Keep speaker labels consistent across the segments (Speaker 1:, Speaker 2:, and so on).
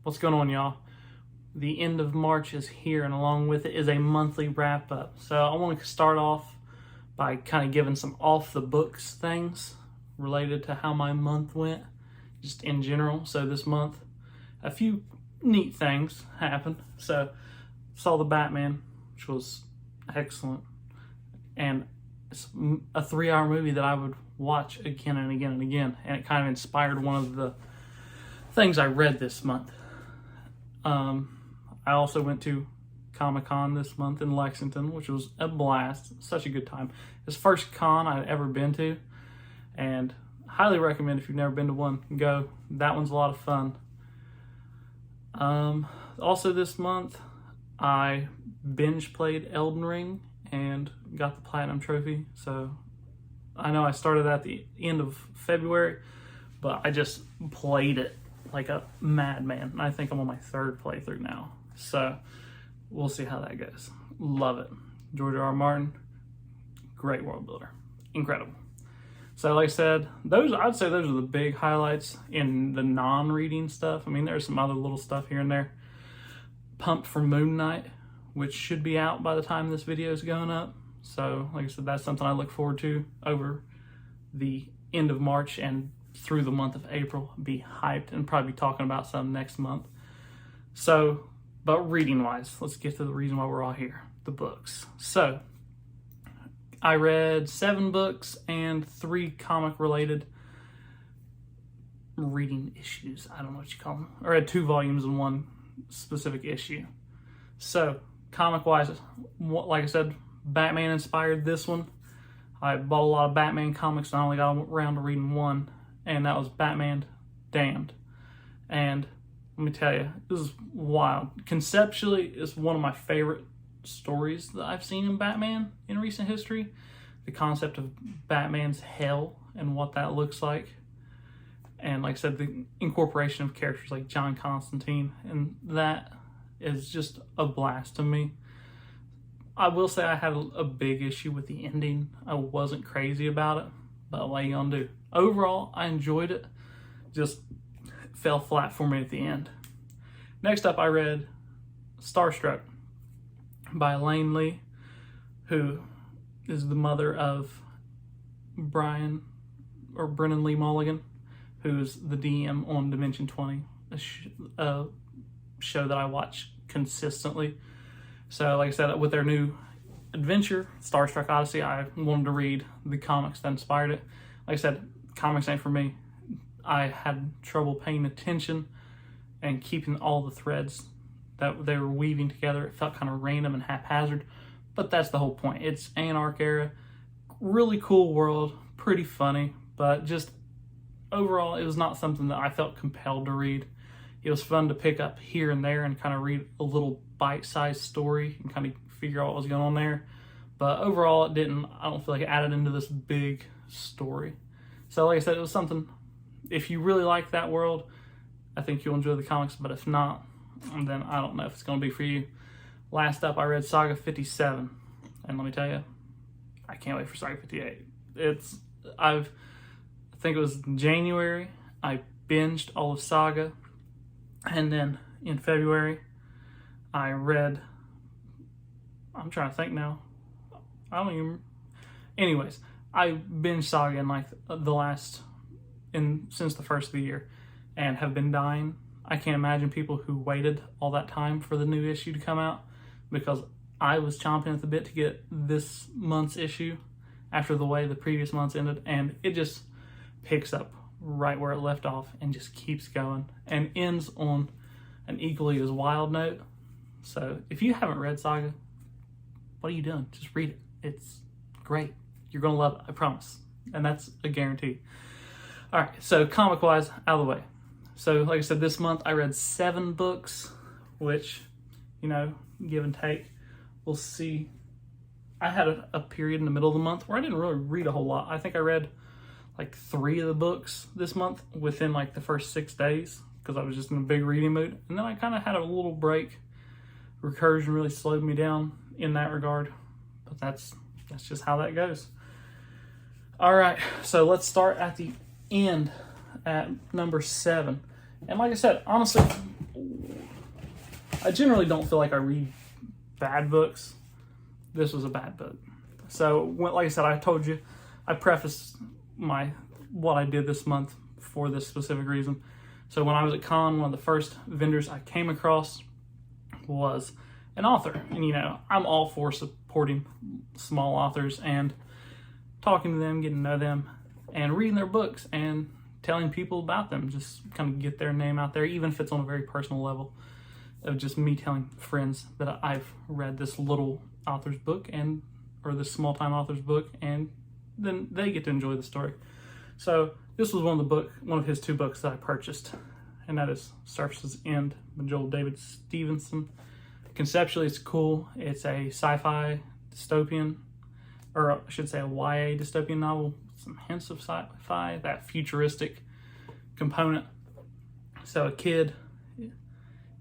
Speaker 1: What's going on, y'all? The end of March is here, and along with it is a monthly wrap up. So I want to start off by kind of giving some off the books things related to how my month went, just in general. So this month, a few neat things happened. So saw The Batman, which was excellent, and it's a 3-hour movie that I would watch again and again and again, and it kind of inspired one of the things I read this month. I also went to Comic-Con this month in Lexington, which was a blast. Such a good time. It's the first con I'd ever been to, and highly recommend if you've never been to one, go. That one's a lot of fun. Also this month, I binge played Elden Ring and got the Platinum Trophy. So I know I started at the end of February, but I just played it like a madman. And I think I'm on my 3rd playthrough now. So we'll see how that goes. Love it. George R.R. Martin, great world builder. Incredible. So like I said, I'd say those are the big highlights in the non-reading stuff. I mean, there's some other little stuff here and there. Pumped for Moon Knight, which should be out by the time this video is going up. So like I said, that's something I look forward to over the end of March and through the month of April. Be hyped and probably be talking about some next month. So, but reading wise, let's get to the reason why we're all here, the books. So I read 7 books and 3 comic related reading issues. I don't know what you call them. I read 2 volumes and 1 specific issue. So comic wise, like I said, Batman inspired this one. I bought a lot of Batman comics and I only got around to reading 1, and that was Batman Damned. And let me tell you, this is wild. Conceptually, it's one of my favorite stories that I've seen in Batman in recent history. The concept of Batman's hell and what that looks like. And like I said, the incorporation of characters like John Constantine, and that is just a blast to me. I will say I had a big issue with the ending. I wasn't crazy about it, but what are you gonna do? Overall, I enjoyed it. Just fell flat for me at the end. Next up, I read Starstruck by Elaine Lee, who is the mother of Brennan Lee Mulligan, who's the DM on Dimension 20, a show that I watch consistently. So like I said, with their new adventure, Starstruck Odyssey, I wanted to read the comics that inspired it. Like I said, comics ain't for me. I had trouble paying attention and keeping all the threads that they were weaving together. It felt kind of random and haphazard, but that's the whole point. It's Anarch era, really cool world, pretty funny, but just overall, it was not something that I felt compelled to read. It was fun to pick up here and there and kind of read a little bite-sized story and kind of figure out what was going on there. But overall, I don't feel like it added into this big story. So like I said, it was something, if you really like that world, I think you'll enjoy the comics, but if not, then I don't know if it's going to be for you. Last up, I read Saga 57, and let me tell you, I can't wait for Saga 58. I think it was January, I binged all of Saga, and then in February, I read, I'm trying to think now, anyways, I binged Saga in since the first of the year, and have been dying. I can't imagine people who waited all that time for the new issue to come out, because I was chomping at the bit to get this month's issue after the way the previous months ended, and it just picks up right where it left off and just keeps going and ends on an equally as wild note. So if you haven't read Saga, what are you doing? Just read it. It's great. You're gonna love it, I promise. And that's a guarantee. All right, so comic-wise, out of the way. So like I said, this month I read 7 books, which, give and take. We'll see. I had a period in the middle of the month where I didn't really read a whole lot. I think I read like 3 of the books this month within like the first 6 days, because I was just in a big reading mood. And then I kind of had a little break. Recursion really slowed me down in that regard, but that's just how that goes. All right, so let's start at the end at number 7. And like I said, honestly, I generally don't feel like I read bad books. This was a bad book. So, like I said, I told you, I prefaced what I did this month for this specific reason. So when I was at con, one of the first vendors I came across was an author. And, I'm all for supporting small authors and talking to them, getting to know them, and reading their books and telling people about them. Just kind of get their name out there, even if it's on a very personal level of just me telling friends that I've read this little author's book or this small-time author's book, and then they get to enjoy the story. So this was one of his 2 books that I purchased, and that is Surface's End by Joel David Stevenson. Conceptually, it's cool. It's a sci-fi dystopian, or I should say a YA dystopian novel, some hints of sci-fi, that futuristic component. So a kid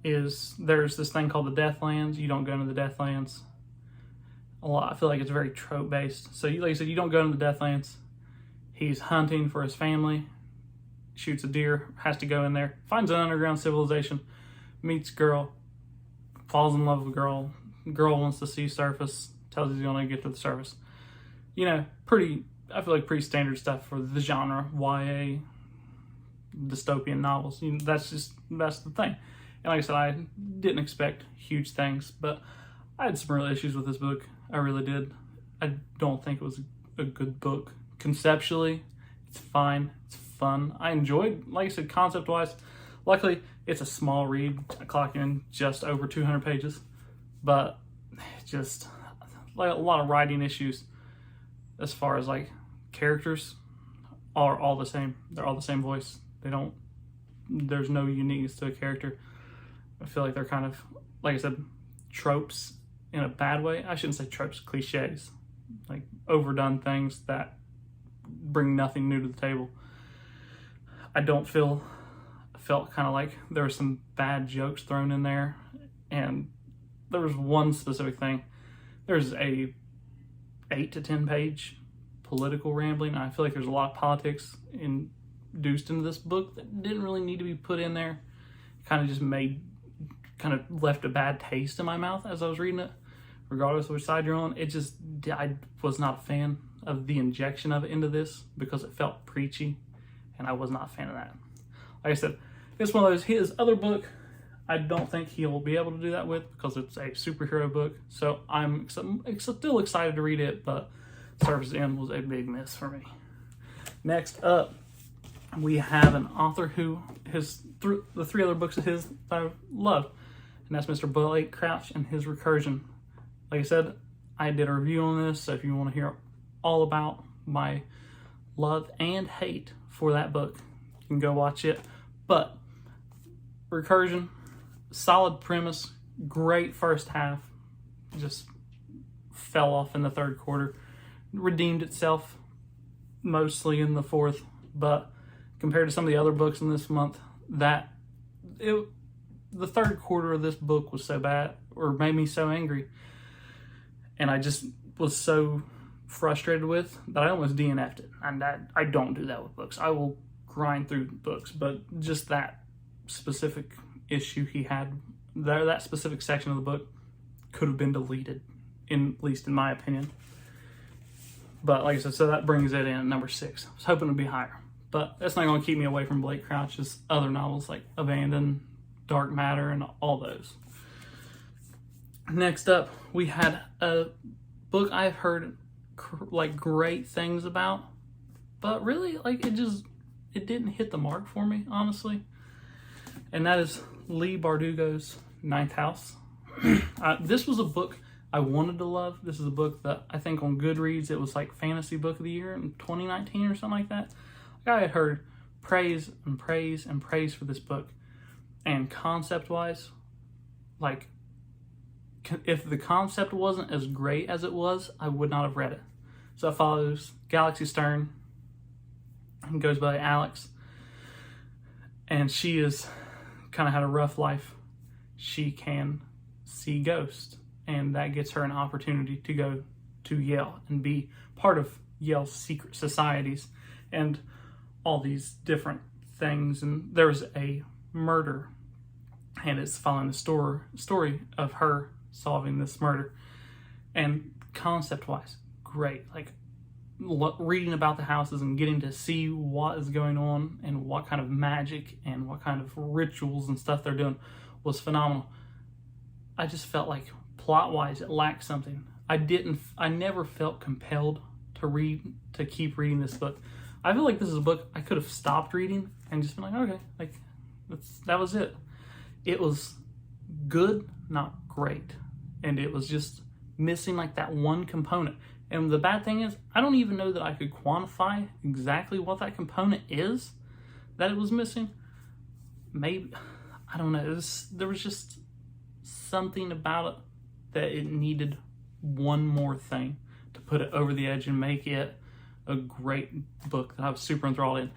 Speaker 1: there's this thing called the Deathlands. You don't go into the Deathlands. I feel like it's very trope based. So like I said, you don't go into the Deathlands. He's hunting for his family, shoots a deer, has to go in there, finds an underground civilization, meets girl, falls in love with girl wants to see Surface, tells he's going to get to the surface. I feel like pretty standard stuff for the genre, YA, dystopian novels. That's the thing. And like I said, I didn't expect huge things, but I had some real issues with this book. I really did. I don't think it was a good book. Conceptually, it's fine. It's fun. I enjoyed, like I said, concept-wise. Luckily, it's a small read. I clock in just over 200 pages. But just like a lot of writing issues as far as like characters are all the same. They're all the same voice. There's no uniqueness to a character. I feel like they're kind of, like I said, tropes in a bad way. I shouldn't say tropes, cliches. Like overdone things that bring nothing new to the table. I felt kind of like there were some bad jokes thrown in there, and there was one specific thing. There's a 8 to 10 page political rambling. I feel like there's a lot of politics induced into this book that didn't really need to be put in there. Kind of left a bad taste in my mouth as I was reading it, regardless of which side you're on. I was not a fan of the injection of it into this because it felt preachy, and I was not a fan of that. Like I said, it's one of those, his other book, I don't think he'll be able to do that with because it's a superhero book. So I'm still excited to read it, but Surface's End was a big miss for me. Next up, we have an author who the 3 other books of his that I love, and that's Mr. Blake Crouch and his Recursion. Like I said, I did a review on this, so if you want to hear all about my love and hate for that book, you can go watch it. But Recursion, solid premise, great first half, just fell off in the 3rd quarter, redeemed itself mostly in the 4th, but compared to some of the other books in this month, the 3rd quarter of this book was so bad, or made me so angry, and I just was so frustrated with that I almost DNF'd it. And I don't do that with books. I will grind through books, but just that specific issue he had there, that specific section of the book could have been deleted, at least in my opinion. But like I said, so that brings it in at number 6. I was hoping to be higher, but that's not going to keep me away from Blake Crouch's other novels like Abandon, Dark Matter, and all those. Next up, we had a book I've heard like great things about, but really like it didn't hit the mark for me, honestly. And that is Leigh Bardugo's Ninth House. This was a book I wanted to love. This is a book that I think on Goodreads it was like Fantasy Book of the Year in 2019 or something like that. I had heard praise and praise and praise for this book, and concept-wise, like, if the concept wasn't as great as it was, I would not have read it. So it follows Galaxy Stern, and goes by Alex, and she is kind of had a rough life. She can see ghosts, and that gets her an opportunity to go to Yale and be part of Yale's secret societies and all these different things. And there's a murder and it's following the story of her solving this murder. And concept-wise, great. Like, reading about the houses and getting to see what is going on and what kind of magic and what kind of rituals and stuff they're doing was phenomenal. I just felt like plot-wise it lacked something. I never felt compelled to keep reading this book. I feel like this is a book I could have stopped reading and just been like, okay, like that was it. It was good, not great. And it was just missing like that one component. And the bad thing is, I don't even know that I could quantify exactly what that component is that it was missing. Maybe, I don't know. There was just something about it that it needed one more thing to put it over the edge and make it a great book that I was super enthralled in.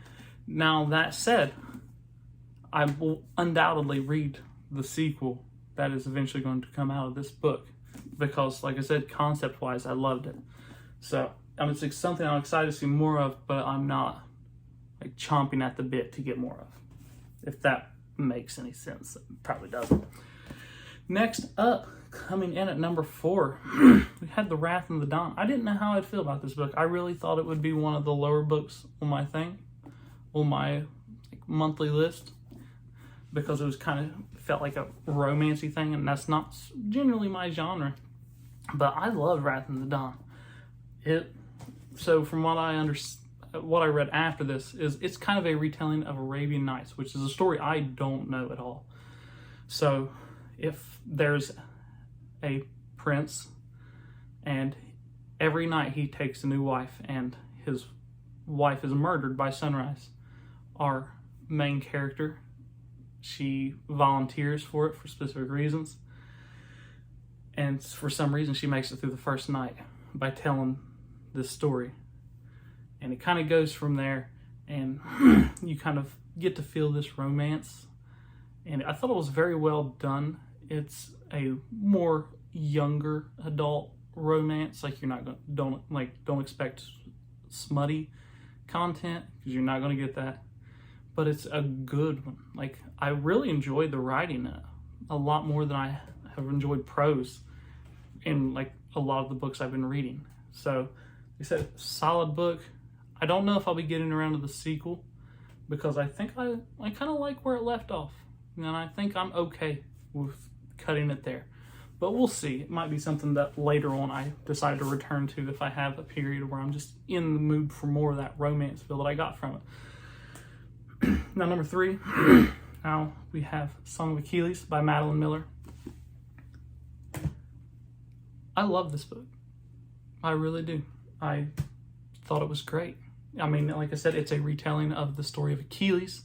Speaker 1: Now, that said, I will undoubtedly read the sequel that is eventually going to come out of this book because, like I said, concept-wise, I loved it. So, it's something I'm excited to see more of, but I'm not like chomping at the bit to get more of. If that makes any sense. It probably doesn't. Next up, coming in at number 4, we had The Wrath of the Dawn. I didn't know how I'd feel about this book. I really thought it would be one of the lower books on my monthly list, because it was felt like a romancy thing, and that's not generally my genre. But I love Wrath of the Dawn. So from what I read after this is it's kind of a retelling of Arabian Nights, which is a story I don't know at all. So if there's a prince and every night he takes a new wife and his wife is murdered by sunrise, our main character, she volunteers for it for specific reasons, and for some reason she makes it through the first night by telling this story, and it kind of goes from there, and you kind of get to feel this romance, and I thought it was very well done. It's a more younger adult romance. Like, don't expect smutty content, because you're not going to get that, but it's a good one. Like, I really enjoyed the writing a lot more than I have enjoyed prose in like a lot of the books I've been reading. So like I said, solid book. I don't know if I'll be getting around to the sequel, because I think I kind of like where it left off, and I think I'm okay with cutting it there. But we'll see. It might be something that later on I decide to return to if I have a period where I'm just in the mood for more of that romance feel that I got from it. Now, number 3, now we have Song of Achilles by Madeline Miller. I love this book. I really do. I thought it was great. I mean, like I said, it's a retelling of the story of Achilles,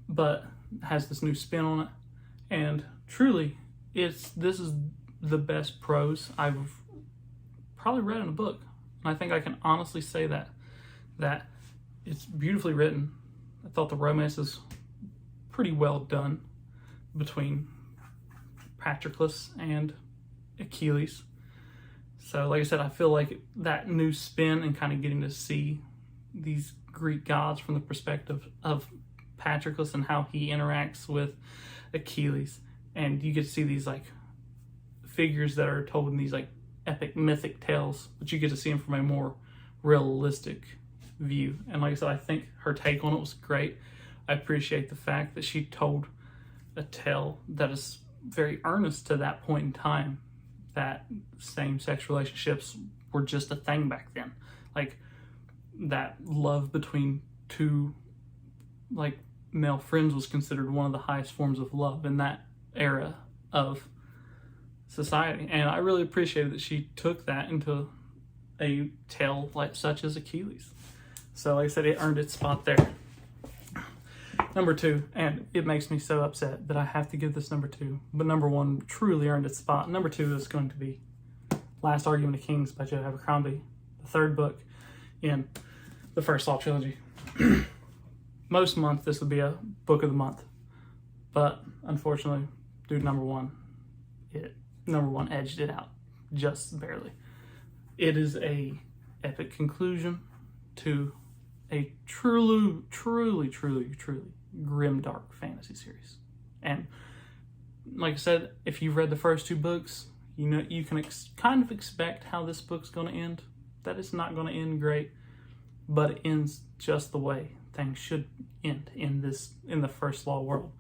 Speaker 1: but has this new spin on it. And truly, this is the best prose I've probably read in a book. And I think I can honestly say that it's beautifully written. I thought the romance is pretty well done between Patroclus and Achilles. So like I said, I feel like that new spin and kind of getting to see these Greek gods from the perspective of Patroclus and how he interacts with Achilles, and you get to see these like figures that are told in these like epic mythic tales, but you get to see them from a more realistic view. And like I said, I think her take on it was great. I appreciate the fact that she told a tale that is very earnest to that point in time, that same-sex relationships were just a thing back then. Like, that love between two like male friends was considered one of the highest forms of love in that era of society. And I really appreciated that she took that into a tale like such as Achilles. So like I said, it earned its spot there. Number 2, and it makes me so upset that I have to give this number 2, but number 1 truly earned its spot. Number 2 is going to be Last Argument of Kings by Joe Abercrombie, the 3rd book in the First Law trilogy. Most months this would be a book of the month, but unfortunately, due to number 1, number 1 edged it out just barely. It is a epic conclusion to a truly grim dark fantasy series. And like I said, if you've read the first 2 books, you know you can kind of expect how this book's going to end. That it's not going to end great, but it ends just the way things should end in the first law world.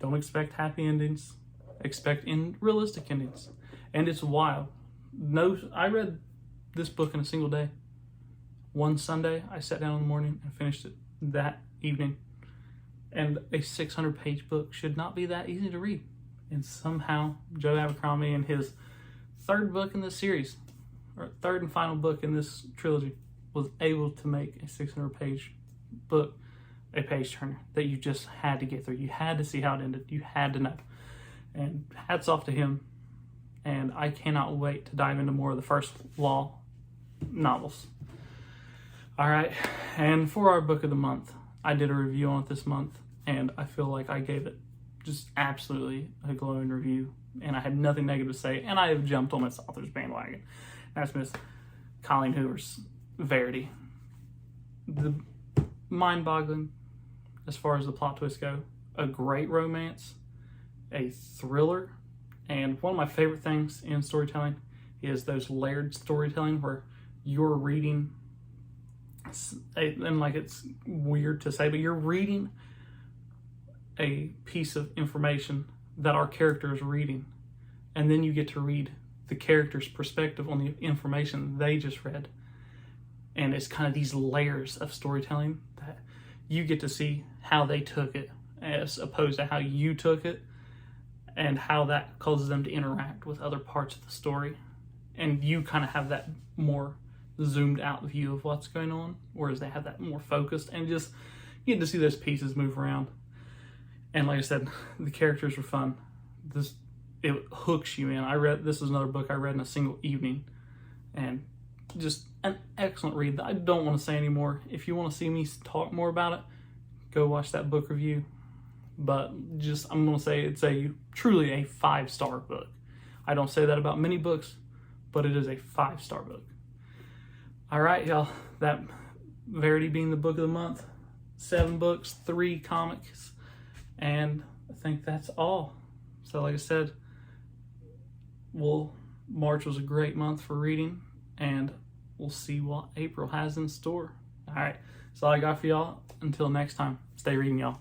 Speaker 1: Don't expect happy endings. Expect realistic endings. And it's wild. I read this book in a single day. One Sunday, I sat down in the morning and finished it that evening. And a 600-page book should not be that easy to read. And somehow, Joe Abercrombie, in his 3rd book in this series, or 3rd and final book in this trilogy, was able to make a 600-page book a page turner that you just had to get through. You had to see how it ended. You had to know. And hats off to him. And I cannot wait to dive into more of the first law novels. All right, and for our book of the month, I did a review on it this month, and I feel like I gave it just absolutely a glowing review, and I had nothing negative to say, and I have jumped on this author's bandwagon. That's Miss Colleen Hoover's Verity. The mind-boggling as far as the plot twists go. A great romance, a thriller, and one of my favorite things in storytelling is those layered storytelling where you're reading, and like it's weird to say, but you're reading a piece of information that our character is reading, and then you get to read the character's perspective on the information they just read. And it's kind of these layers of storytelling that you get to see how they took it as opposed to how you took it, and how that causes them to interact with other parts of the story. And you kind of have that more zoomed out view of what's going on, whereas they have that more focused, and just you get to see those pieces move around. And like I said, the characters were fun. It hooks you in. This is another book I read in a single evening, and just an excellent read. I don't want to say anymore. If you want to see me talk more about it, go watch that book review. But I'm going to say it's truly a 5-star book. I don't say that about many books, but it is a 5-star book. All right, y'all. That Verity being the book of the month. 7 books, 3 comics, and I think that's all. So like I said, March was a great month for reading, and we'll see what April has in store. All right, that's all I got for y'all. Until next time, stay reading, y'all.